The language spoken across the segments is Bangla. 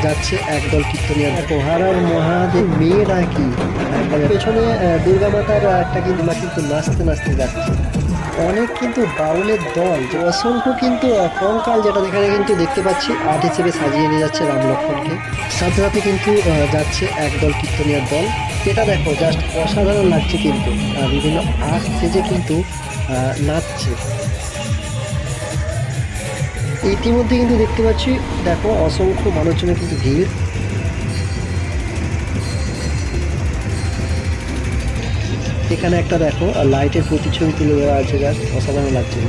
যাচ্ছে একদল কীর্তনিয়া। হর হর মহাদেব মেয়েরা কি পেছনে দুর্গা মাতার একটা কিন্তু মা কিন্তু নাচতে নাচতে যাচ্ছে। অনেক কিন্তু বাউলের দল, যে অসংখ্য কিন্তু কঙ্কাল, যেটা এখানে কিন্তু দেখতে পাচ্ছি আর্ট হিসেবে সাজিয়ে নিয়ে যাচ্ছে রাম লক্ষ্মণকে। সাথে সাথে কিন্তু যাচ্ছে একদল কীর্তনিয়ার দল। এটা দেখো জাস্ট অসাধারণ লাগছে কিন্তু, বিভিন্ন আর্ট সেজে কিন্তু নাচছে। ইতিমধ্যে কিন্তু দেখতে পাচ্ছি দেখো অসংখ্য মানুষজনের কিন্তু ভিড়। এখানে একটা দেখো লাইটের প্রতিচ্ছবি তুলে দেওয়া আছে, জাস্ট অসাধারণ লাগছে।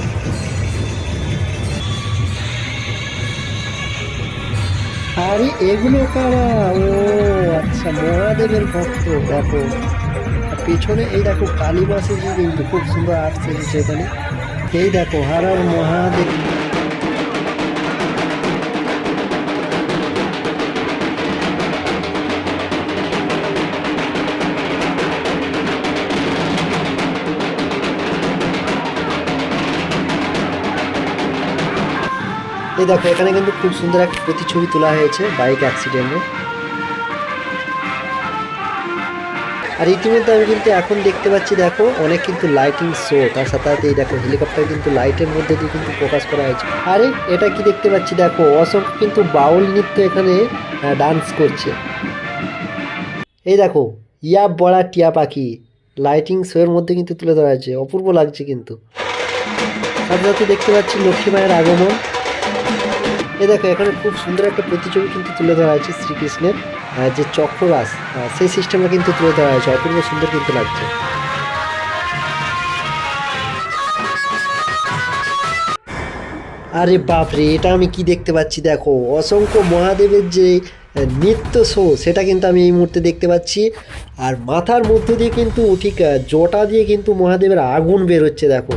আরে এগুলো কারা? ও আচ্ছা, মহাদেবের ভক্ত। দেখো আর পেছনে এই দেখো কালী মা সেজে কিন্তু খুব সুন্দর আর্ট সেজেছে এখানে। এই দেখো হর হর মহাদেব। এই দেখো এখানে কিন্তু খুব সুন্দর একটা প্রতিচ্ছবি তোলা হয়েছে বাইক অ্যাক্সিডেন্টে। আর ইতিমধ্যে আমি কিন্তু এখন দেখতে পাচ্ছি দেখো অনেক কিন্তু লাইটিং শো, তার সাথে সাথে এই দেখো হেলিকপ্টার কিন্তু লাইটের মধ্যে দিয়ে কিন্তু প্রকাশ করা হয়েছে। আরে এটা কি দেখতে পাচ্ছি দেখো অসংখ্য কিন্তু বাউল নৃত্য এখানে ডান্স করছে। এই দেখো ইয়া বড়া টিয়া পাখি লাইটিং শো এর মধ্যে কিন্তু তুলে ধরা হয়েছে, অপূর্ব লাগছে কিন্তু। সাথে সাথে দেখতে পাচ্ছি লক্ষ্মী মায়ের আগমন। এই দেখো এখানে খুব সুন্দর একটা প্রতিছবি কিন্তু তুলে ধরা হয়েছে শ্রীকৃষ্ণের যে চক্ররাস, সেই সিস্টেমটা কিন্তু তুলে ধরা হয়েছে, অপূর্ব সুন্দর কিন্তু লাগছে। আরে বাপরে, এটা আমি কি দেখতে পাচ্ছি দেখো অসংখ্য মহাদেবের যে নৃত্য শো, সেটা কিন্তু আমি এই মুহূর্তে দেখতে পাচ্ছি। আর মাথার মধ্য দিয়ে কিন্তু ঠিক জটা দিয়ে কিন্তু মহাদেবের আগুন বের হচ্ছে দেখো।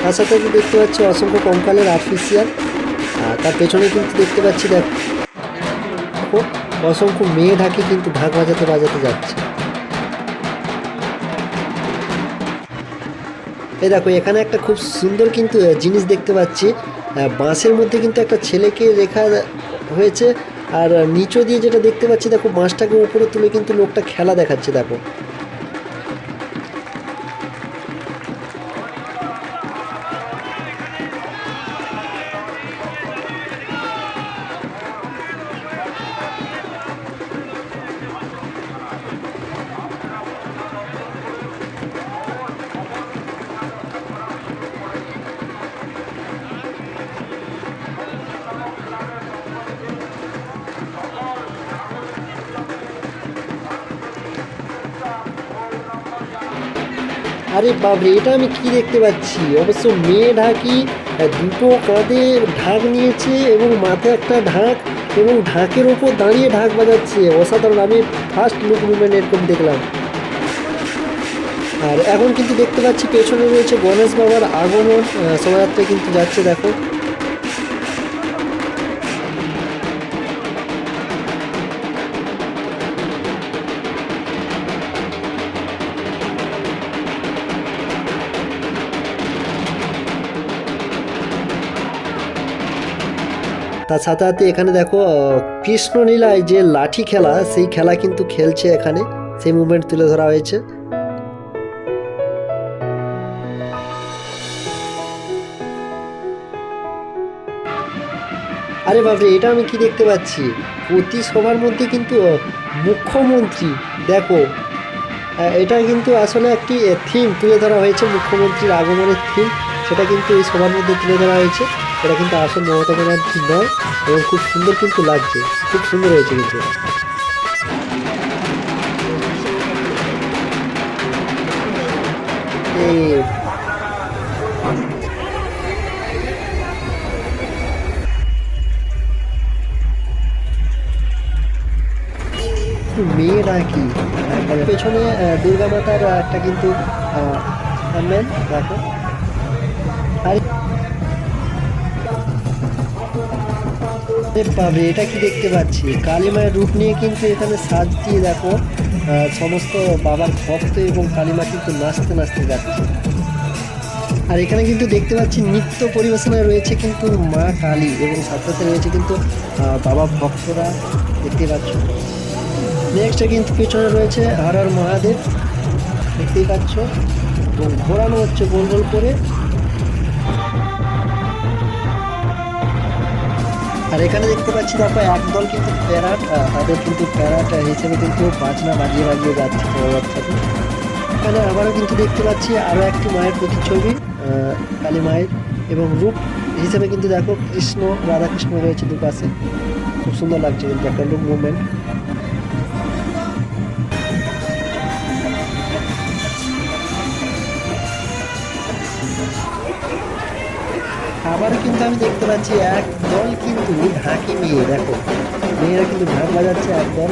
তার সাথে আমি দেখতে পাচ্ছি অসংখ্য কঙ্কালের আর্টিফিশিয়াল। তার পেছনে কিন্তু দেখতে পাচ্ছি দেখো অসংখ্য মেয়ে ঢাকি কিন্তু ঢাক বাজাতে বাজাতে যাচ্ছে। এই দেখো এখানে একটা খুব সুন্দর কিন্তু জিনিস দেখতে পাচ্ছি, বাঁশের মধ্যে কিন্তু একটা ছেলেকে রেখা হয়েছে। আর নিচে দিয়ে যেটা দেখতে পাচ্ছি দেখো বাঁশটাকে উপরে তুলে কিন্তু লোকটা খেলা দেখাচ্ছে দেখো। আরে বাবরে, এটা আমি কি দেখতে পাচ্ছি? অবশ্য মেয়ে ঢাকি দুটো কাঁধে ঢাক নিয়েছে এবং মাথায় একটা ঢাক, এবং ঢাকের ওপর দাঁড়িয়ে ঢাক বাজাচ্ছে। অসাধারণ, আমি ফার্স্ট লুক মুভমেন্ট এরকম দেখলাম। আর এখন কিন্তু দেখতে পাচ্ছি পেছনে রয়েছে গণেশ বাবার আগমন, শোভাযাত্রায় কিন্তু যাচ্ছে দেখো। তার সাথে সাথে এখানে দেখো কৃষ্ণলীলায় যে লাঠি খেলা, সেই খেলা কিন্তু খেলছে এখানে, সেই মুভমেন্ট তুলে ধরা হয়েছে। আরে বাপরে, এটা আমি কি দেখতে পাচ্ছি, প্রতি সবার মধ্যে কিন্তু মুখ্যমন্ত্রী, দেখো এটা কিন্তু আসলে একটি থিম তুলে ধরা হয়েছে, মুখ্যমন্ত্রীর আগমনের থিম, সেটা কিন্তু এই সবার মধ্যে তুলে ধরা হয়েছে। এটা কিন্তু আসল মমতা ব্যানার্জি নয়, এবং খুব সুন্দর কিন্তু লাগছে, খুব সুন্দর হয়েছে কিন্তু এটা। এই মেয়েরা কি পেছনে দুর্গা মাতার একটা কিন্তু থাম্বনেল দেখো। আরে পাবে, এটা কি দেখতে পাচ্ছি, কালী মায়ের রূপ নিয়ে কিন্তু এখানে সাজ দিয়ে দেখো সমস্ত বাবার ভক্ত এবং কালীমা কিন্তু নাচতে নাচতে যাচ্ছে। আর এখানে কিন্তু দেখতে পাচ্ছি নৃত্য পরিবেশনায় রয়েছে কিন্তু মা কালী, এবং সাথে সাথে রয়েছে কিন্তু বাবা ভক্তরা, দেখতে পাচ্ছ। নেক্সটে কিন্তু পেছনে রয়েছে হর হর মহাদেব, দেখতেই পাচ্ছ, এবং ঘোরানো হচ্ছে গোল গোল করে। আর এখানে দেখতে পাচ্ছি দেখো একদল কিন্তু প্যারাট, তাদের কিন্তু প্যারাট হিসেবে কিন্তু বাজনা বাজিয়ে বাজিয়ে যাচ্ছে শোভাযাত্রাতে। এখানে আবারও কিন্তু দেখতে পাচ্ছি আরও একটি মায়ের প্রতিচ্ছবি, কালী মায়ের, এবং রূপ হিসেবে কিন্তু দেখো কৃষ্ণ রাধাকৃষ্ণ রয়েছে দুপাশে, খুব সুন্দর লাগছে কিন্তু একটা লুক মুভমেন্ট। আবারও কিন্তু আমি দেখতে পাচ্ছি এক দল কিন্তু ঢাকি মেয়ে, দেখো মেয়েরা কিন্তু ঢাক বাজাচ্ছে একদল।